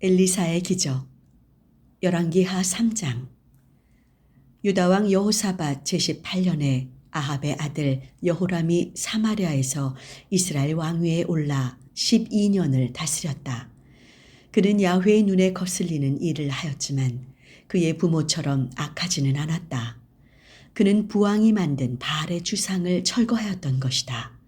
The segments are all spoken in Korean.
엘리사의 기적. 열왕기하 3장. 유다왕 여호사밧 제18년에 아합의 아들 여호람이 사마리아에서 이스라엘 왕위에 올라 12년을 다스렸다. 그는 야훼의 눈에 거슬리는 일을 하였지만 그의 부모처럼 악하지는 않았다. 그는 부왕이 만든 바알의 주상을 철거하였던 것이다.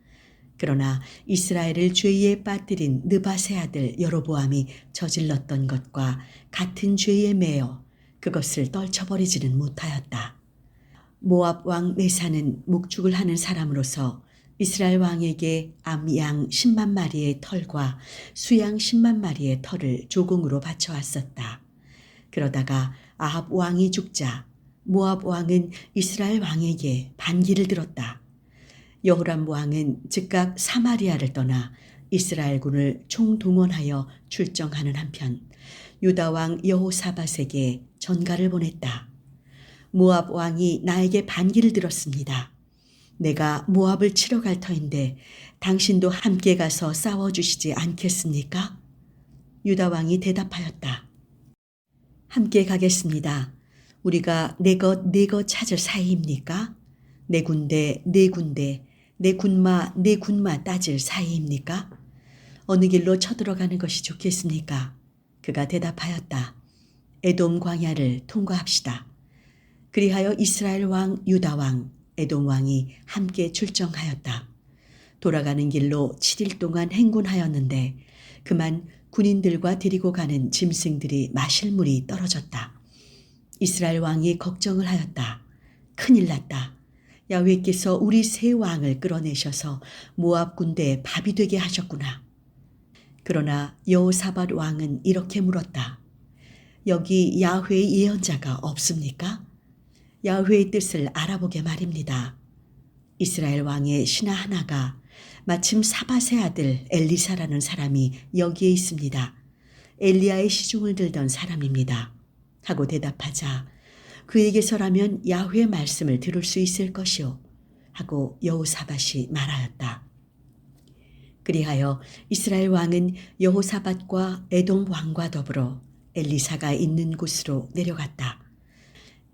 그러나 이스라엘을 죄에 빠뜨린 느밧의 아들 여로보암이 저질렀던 것과 같은 죄에 매여 그것을 떨쳐버리지는 못하였다. 모압 왕 메사는 목축을 하는 사람으로서 이스라엘 왕에게 암양 10만 마리의 털과 수양 10만 마리의 털을 조공으로 바쳐왔었다. 그러다가 아합 왕이 죽자 모압 왕은 이스라엘 왕에게 반기를 들었다. 여호람 왕은 즉각 사마리아를 떠나 이스라엘군을 총동원하여 출정하는 한편 유다 왕 여호사밧에게 전가를 보냈다. 모압 왕이 나에게 반기를 들었습니다. 내가 모압을 치러 갈 터인데 당신도 함께 가서 싸워주시지 않겠습니까? 유다 왕이 대답하였다. 함께 가겠습니다. 우리가 내 것 찾을 사이입니까? 내 군대, 내 군마 따질 사이입니까? 어느 길로 쳐들어가는 것이 좋겠습니까? 그가 대답하였다. 에돔 광야를 통과합시다. 그리하여 이스라엘 왕, 유다 왕, 에돔 왕이 함께 출정하였다. 돌아가는 길로 7일 동안 행군하였는데 그만 군인들과 데리고 가는 짐승들이 마실 물이 떨어졌다. 이스라엘 왕이 걱정을 하였다. 큰일 났다. 야훼께서 우리 세 왕을 끌어내셔서 모압 군대의 밥이 되게 하셨구나. 그러나 여호사밧 왕은 이렇게 물었다. 여기 야훼의 예언자가 없습니까? 야훼의 뜻을 알아보게 말입니다. 이스라엘 왕의 신하 하나가 마침 사밧의 아들 엘리사라는 사람이 여기에 있습니다. 엘리야의 시중을 들던 사람입니다. 하고 대답하자 그에게서라면 야훼의 말씀을 들을 수 있을 것이요 하고 여호사밧이 말하였다. 그리하여 이스라엘 왕은 여호사밧과 에돔 왕과 더불어 엘리사가 있는 곳으로 내려갔다.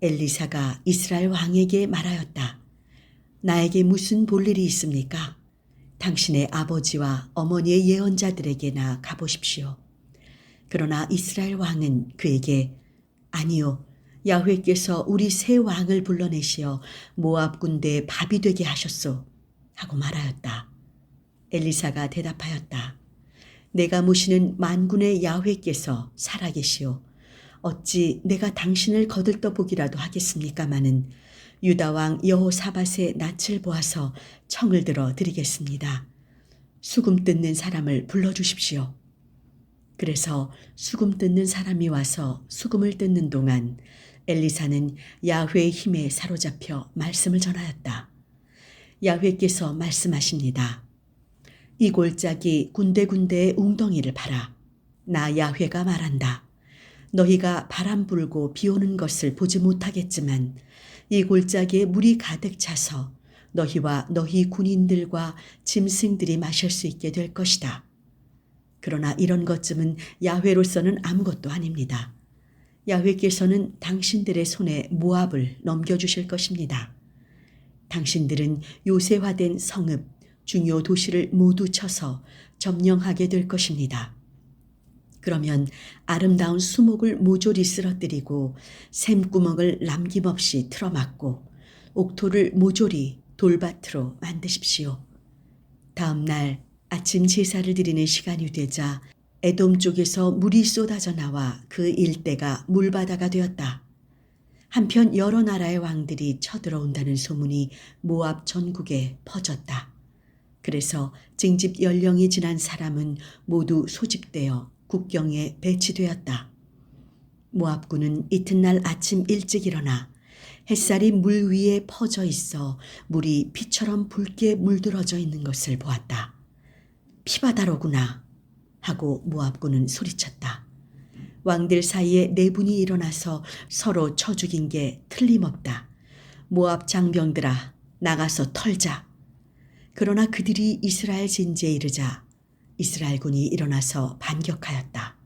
엘리사가 이스라엘 왕에게 말하였다. 나에게 무슨 볼일이 있습니까? 당신의 아버지와 어머니의 예언자들에게나 가보십시오. 그러나 이스라엘 왕은 그에게 아니요. 야훼께서 우리 세 왕을 불러내시어 모압 군대의 밥이 되게 하셨소. 하고 말하였다. 엘리사가 대답하였다. 내가 모시는 만군의 야훼께서 살아계시오. 어찌 내가 당신을 거들떠보기라도 하겠습니까마는 유다 왕 여호사밧의 낯을 보아서 청을 들어 드리겠습니다. 수금 뜯는 사람을 불러주십시오. 그래서 수금 뜯는 사람이 와서 수금을 뜯는 동안 엘리사는 야훼의 힘에 사로잡혀 말씀을 전하였다. 야훼께서 말씀하십니다. 이 골짜기 군데군데의 웅덩이를 봐라. 나 야훼가 말한다. 너희가 바람 불고 비 오는 것을 보지 못하겠지만 이 골짜기에 물이 가득 차서 너희와 너희 군인들과 짐승들이 마실 수 있게 될 것이다. 그러나 이런 것쯤은 야훼로서는 아무것도 아닙니다. 야훼께서는 당신들의 손에 모압을 넘겨주실 것입니다. 당신들은 요새화된 성읍, 중요 도시를 모두 쳐서 점령하게 될 것입니다. 그러면 아름다운 수목을 모조리 쓰러뜨리고 샘구멍을 남김없이 틀어막고 옥토를 모조리 돌밭으로 만드십시오. 다음 날 아침 제사를 드리는 시간이 되자 에돔 쪽에서 물이 쏟아져 나와 그 일대가 물바다가 되었다. 한편 여러 나라의 왕들이 쳐들어온다는 소문이 모압 전국에 퍼졌다. 그래서 징집 연령이 지난 사람은 모두 소집되어 국경에 배치되었다. 모압군은 이튿날 아침 일찍 일어나 햇살이 물 위에 퍼져 있어 물이 피처럼 붉게 물들어져 있는 것을 보았다. 피바다로구나 하고 모압군은 소리쳤다. 왕들 사이에 네 분이 일어나서 서로 쳐 죽인 게 틀림없다. 모압 장병들아 나가서 털자. 그러나 그들이 이스라엘 진지에 이르자 이스라엘군이 일어나서 반격하였다.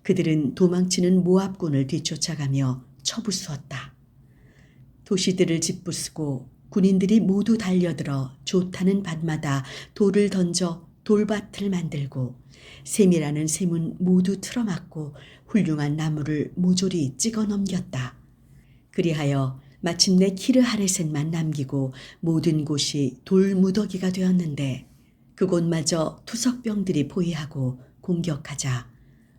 그들은 도망치는 모압군을 뒤쫓아가며 쳐부수었다. 도시들을 짓부수고 군인들이 모두 달려들어 좋다는 밭마다 돌을 던져 돌밭을 만들고 셈이라는 셈은 모두 틀어막고 훌륭한 나무를 모조리 찍어 넘겼다. 그리하여 마침내 키르하레셋만 남기고 모든 곳이 돌무더기가 되었는데 그곳마저 투석병들이 포위하고 공격하자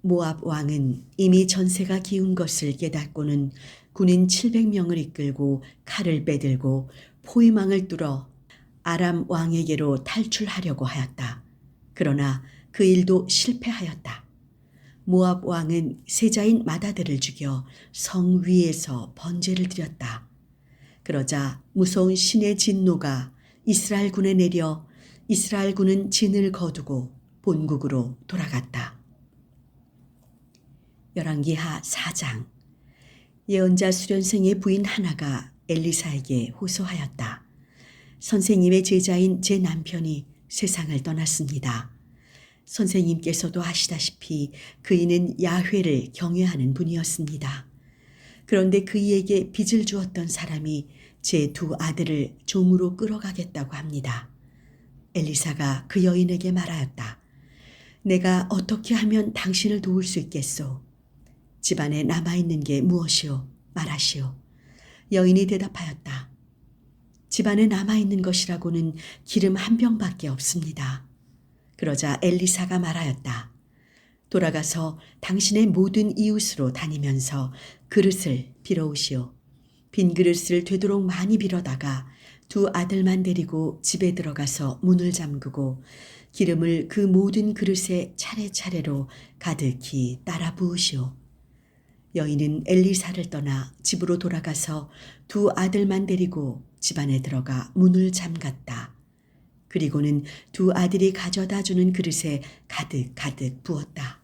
모압 왕은 이미 전세가 기운 것을 깨닫고는 군인 700명을 이끌고 칼을 빼들고 포위망을 뚫어 아람 왕에게로 탈출하려고 하였다. 그러나 그 일도 실패하였다. 모압 왕은 세자인 마다들을 죽여 성 위에서 번제를 드렸다. 그러자 무서운 신의 진노가 이스라엘 군에 내려 이스라엘 군은 진을 거두고 본국으로 돌아갔다. 열왕기하 4장. 예언자 수련생의 부인 하나가 엘리사에게 호소하였다. 선생님의 제자인 제 남편이 세상을 떠났습니다. 선생님께서도 아시다시피 그이는 야훼를 경외하는 분이었습니다. 그런데 그이에게 빚을 주었던 사람이 제 두 아들을 종으로 끌어가겠다고 합니다. 엘리사가 그 여인에게 말하였다. 내가 어떻게 하면 당신을 도울 수 있겠소? 집안에 남아있는 게 무엇이오? 말하시오. 여인이 대답하였다. 집안에 남아있는 것이라고는 기름 한 병밖에 없습니다. 그러자 엘리사가 말하였다. 돌아가서 당신의 모든 이웃으로 다니면서 그릇을 빌어오시오. 빈 그릇을 되도록 많이 빌어다가 두 아들만 데리고 집에 들어가서 문을 잠그고 기름을 그 모든 그릇에 차례차례로 가득히 따라 부으시오. 여인은 엘리사를 떠나 집으로 돌아가서 두 아들만 데리고 집 안에 들어가 문을 잠갔다. 그리고는 두 아들이 가져다 주는 그릇에 가득 부었다.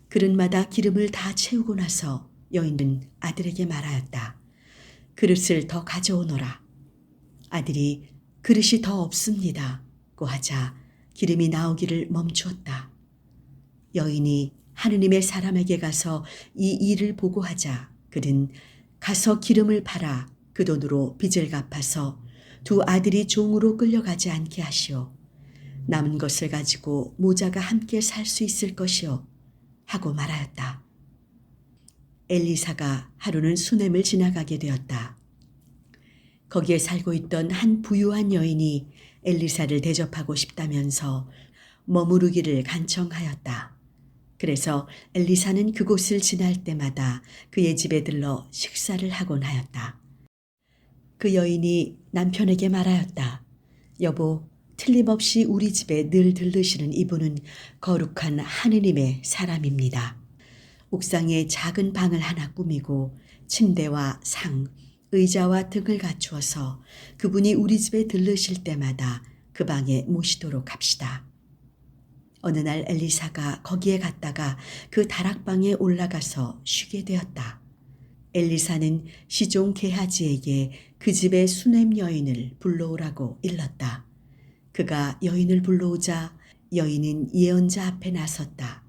그릇마다 기름을 다 채우고 나서 여인은 아들에게 말하였다. 그릇을 더 가져오너라. 아들이 그릇이 더 없습니다. 고 하자 기름이 나오기를 멈추었다. 여인이 하느님의 사람에게 가서 이 일을 보고하자 그는 가서 기름을 팔아 그 돈으로 빚을 갚아서 두 아들이 종으로 끌려가지 않게 하시오. 남은 것을 가지고 모자가 함께 살 수 있을 것이오. 하고 말하였다. 엘리사가 하루는 수넴을 지나가게 되었다. 거기에 살고 있던 한 부유한 여인이 엘리사를 대접하고 싶다면서 머무르기를 간청하였다. 그래서 엘리사는 그곳을 지날 때마다 그의 집에 들러 식사를 하곤 하였다. 그 여인이 남편에게 말하였다. 여보, 틀림없이 우리 집에 늘 들르시는 이분은 거룩한 하느님의 사람입니다. 옥상에 작은 방을 하나 꾸미고 침대와 상, 의자와 등을 갖추어서 그분이 우리 집에 들르실 때마다 그 방에 모시도록 합시다. 어느 날 엘리사가 거기에 갔다가 그 다락방에 올라가서 쉬게 되었다. 엘리사는 시종 게하지에게 그 집의 수넴 여인을 불러오라고 일렀다. 그가 여인을 불러오자 여인은 예언자 앞에 나섰다.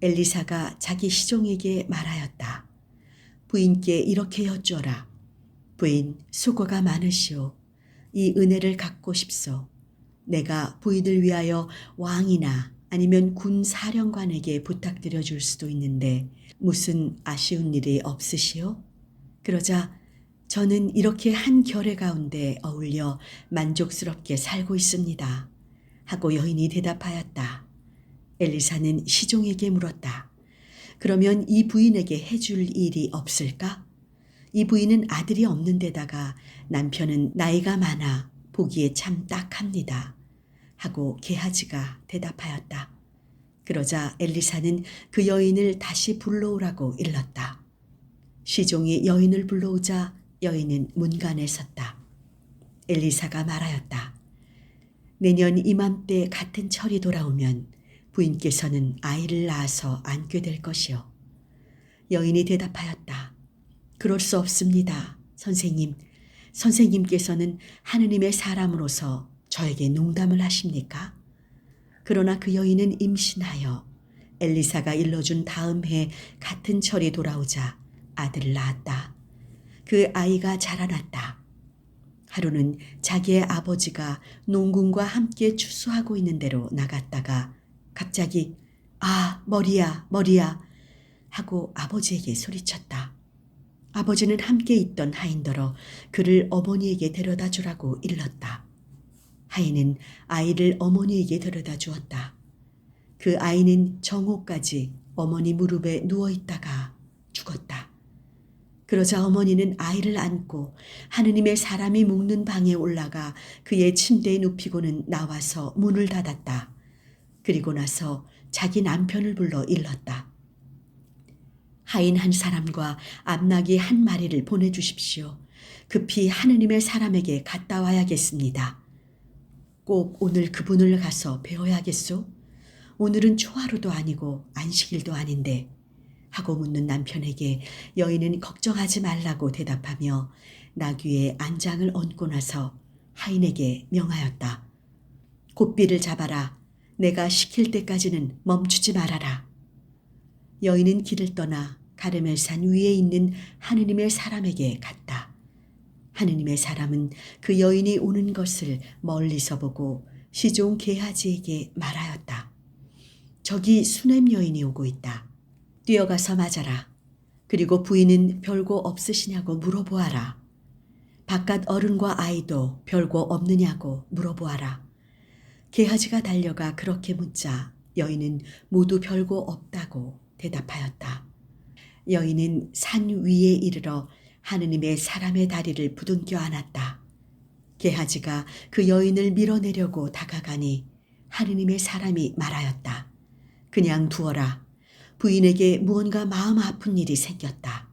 엘리사가 자기 시종에게 말하였다. 부인께 이렇게 여쭈어라. 부인, 수고가 많으시오. 이 은혜를 갖고 싶소. 내가 부인을 위하여 왕이나 아니면 군 사령관에게 부탁드려 줄 수도 있는데 무슨 아쉬운 일이 없으시오? 그러자 저는 이렇게 한 결의 가운데 어울려 만족스럽게 살고 있습니다. 하고 여인이 대답하였다. 엘리사는 시종에게 물었다. 그러면 이 부인에게 해줄 일이 없을까? 이 부인은 아들이 없는 데다가 남편은 나이가 많아 보기에 참 딱합니다. 하고 게하지가 대답하였다. 그러자 엘리사는 그 여인을 다시 불러오라고 일렀다. 시종이 여인을 불러오자 여인은 문간에 섰다. 엘리사가 말하였다. 내년 이맘때 같은 철이 돌아오면 부인께서는 아이를 낳아서 안게 될 것이요. 여인이 대답하였다. 그럴 수 없습니다. 선생님, 선생님께서는 하느님의 사람으로서 저에게 농담을 하십니까? 그러나 그 여인은 임신하여 엘리사가 일러준 다음 해 같은 철이 돌아오자 아들을 낳았다. 그 아이가 자라났다. 하루는 자기의 아버지가 농군과 함께 추수하고 있는 데로 나갔다가 갑자기 아, 머리야, 머리야 하고 아버지에게 소리쳤다. 아버지는 함께 있던 하인더러 그를 어머니에게 데려다 주라고 일렀다. 하인은 아이를 어머니에게 데려다 주었다. 그 아이는 정오까지 어머니 무릎에 누워있다가 죽었다. 그러자 어머니는 아이를 안고 하느님의 사람이 묵는 방에 올라가 그의 침대에 눕히고는 나와서 문을 닫았다. 그리고 나서 자기 남편을 불러 일렀다. 하인 한 사람과 암나귀 한 마리를 보내주십시오. 급히 하느님의 사람에게 갔다 와야겠습니다. 꼭 오늘 그분을 가서 배워야겠소? 오늘은 초하루도 아니고 안식일도 아닌데 하고 묻는 남편에게 여인은 걱정하지 말라고 대답하며 나귀의 안장을 얹고 나서 하인에게 명하였다. 곶비를 잡아라. 내가 시킬 때까지는 멈추지 말아라. 여인은 길을 떠나 가르멜산 위에 있는 하느님의 사람에게 갔다. 하느님의 사람은 그 여인이 오는 것을 멀리서 보고 시종 게하지에게 말하였다. 저기 수넴 여인이 오고 있다. 뛰어가서 맞아라. 그리고 부인은 별거 없으시냐고 물어보아라. 바깥 어른과 아이도 별거 없느냐고 물어보아라. 게하지가 달려가 그렇게 묻자 여인은 모두 별거 없다고 대답하였다. 여인은 산 위에 이르러 하느님의 사람의 다리를 부둥켜 안았다. 게하지가 그 여인을 밀어내려고 다가가니 하느님의 사람이 말하였다. 그냥 두어라. 부인에게 무언가 마음 아픈 일이 생겼다.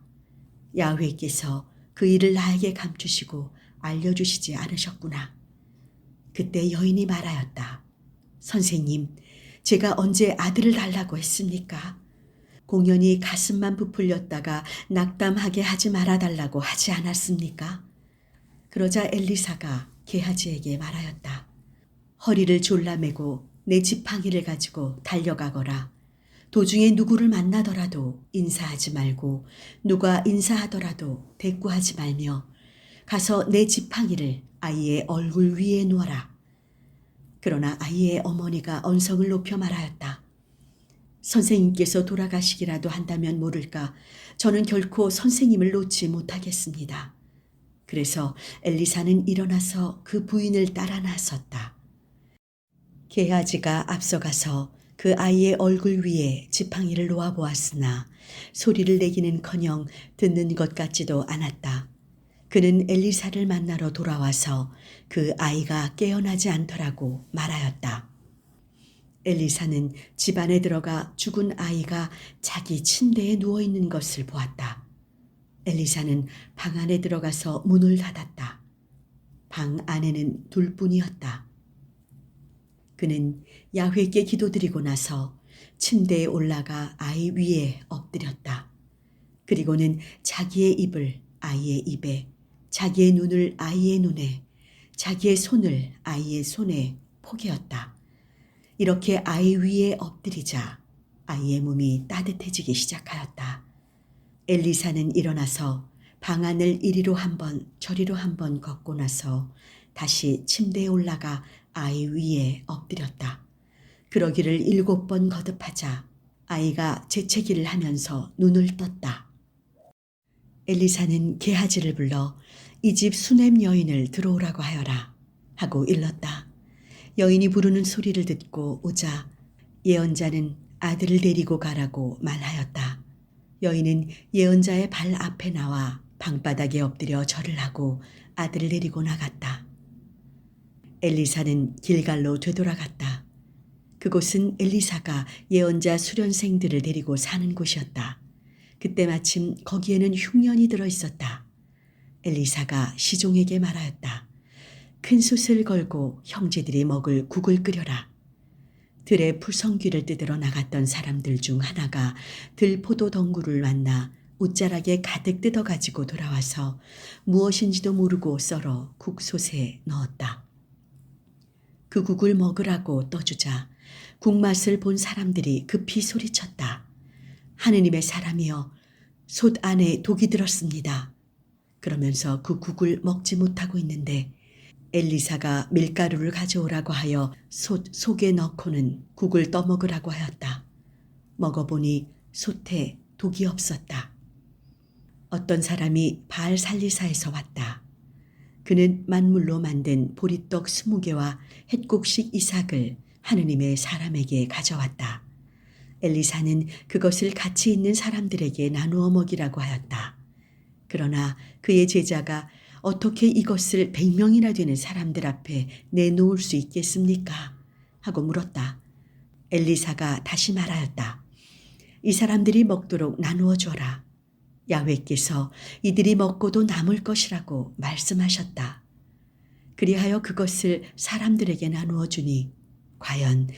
야훼께서 그 일을 나에게 감추시고 알려주시지 않으셨구나. 그때 여인이 말하였다. 선생님, 제가 언제 아들을 달라고 했습니까? 공연히 가슴만 부풀렸다가 낙담하게 하지 말아달라고 하지 않았습니까? 그러자 엘리사가 게하지에게 말하였다. 허리를 졸라매고 내 지팡이를 가지고 달려가거라. 도중에 누구를 만나더라도 인사하지 말고 누가 인사하더라도 대꾸하지 말며 가서 내 지팡이를 아이의 얼굴 위에 놓아라. 그러나 아이의 어머니가 언성을 높여 말하였다. 선생님께서 돌아가시기라도 한다면 모를까 저는 결코 선생님을 놓지 못하겠습니다. 그래서 엘리사는 일어나서 그 부인을 따라 나섰다. 게하지가 앞서가서 그 아이의 얼굴 위에 지팡이를 놓아 보았으나 소리를 내기는커녕 듣는 것 같지도 않았다. 그는 엘리사를 만나러 돌아와서 그 아이가 깨어나지 않더라고 말하였다. 엘리사는 집 안에 들어가 죽은 아이가 자기 침대에 누워있는 것을 보았다. 엘리사는 방 안에 들어가서 문을 닫았다. 방 안에는 둘뿐이었다. 그는 야훼께 기도드리고 나서 침대에 올라가 아이 위에 엎드렸다. 그리고는 자기의 입을 아이의 입에, 자기의 눈을 아이의 눈에, 자기의 손을 아이의 손에 포개었다. 이렇게 아이 위에 엎드리자 아이의 몸이 따뜻해지기 시작하였다. 엘리사는 일어나서 방 안을 이리로 한번 저리로 한번 걷고 나서 다시 침대에 올라가 아이 위에 엎드렸다. 그러기를 7번 거듭하자 아이가 재채기를 하면서 눈을 떴다. 엘리사는 게하지를 불러 이 집 수넴 여인을 들어오라고 하여라 하고 일렀다. 여인이 부르는 소리를 듣고 오자 예언자는 아들을 데리고 가라고 말하였다. 여인은 예언자의 발 앞에 나와 방바닥에 엎드려 절을 하고 아들을 데리고 나갔다. 엘리사는 길갈로 되돌아갔다. 그곳은 엘리사가 예언자 수련생들을 데리고 사는 곳이었다. 그때 마침 거기에는 흉년이 들어 있었다. 엘리사가 시종에게 말하였다. 큰 솥을 걸고 형제들이 먹을 국을 끓여라. 들에 풀성귀를 뜯으러 나갔던 사람들 중 하나가 들포도 덩굴을 만나 옷자락에 가득 뜯어가지고 돌아와서 무엇인지도 모르고 썰어 국솥에 넣었다. 그 국을 먹으라고 떠주자 국맛을 본 사람들이 급히 소리쳤다. 하느님의 사람이여, 솥 안에 독이 들었습니다. 그러면서 그 국을 먹지 못하고 있는데 엘리사가 밀가루를 가져오라고 하여 솥 속에 넣고는 국을 떠먹으라고 하였다. 먹어보니 솥에 독이 없었다. 어떤 사람이 바알 살리사에서 왔다. 그는 만물로 만든 보리떡 20개와 햇곡식 이삭을 하느님의 사람에게 가져왔다. 엘리사는 그것을 같이 있는 사람들에게 나누어 먹이라고 하였다. 그러나 그의 제자가 어떻게 이것을 100명이나 되는 사람들 앞에 내놓을 수 있겠습니까? 하고 물었다. 엘리사가 다시 말하였다. 이 사람들이 먹도록 나누어 줘라. 야훼께서 이들이 먹고도 남을 것이라고 말씀하셨다. 그리하여 그것을 사람들에게 나누어 주니 과연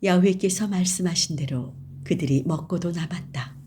야훼께서 말씀하신 대로 그들이 먹고도 남았다.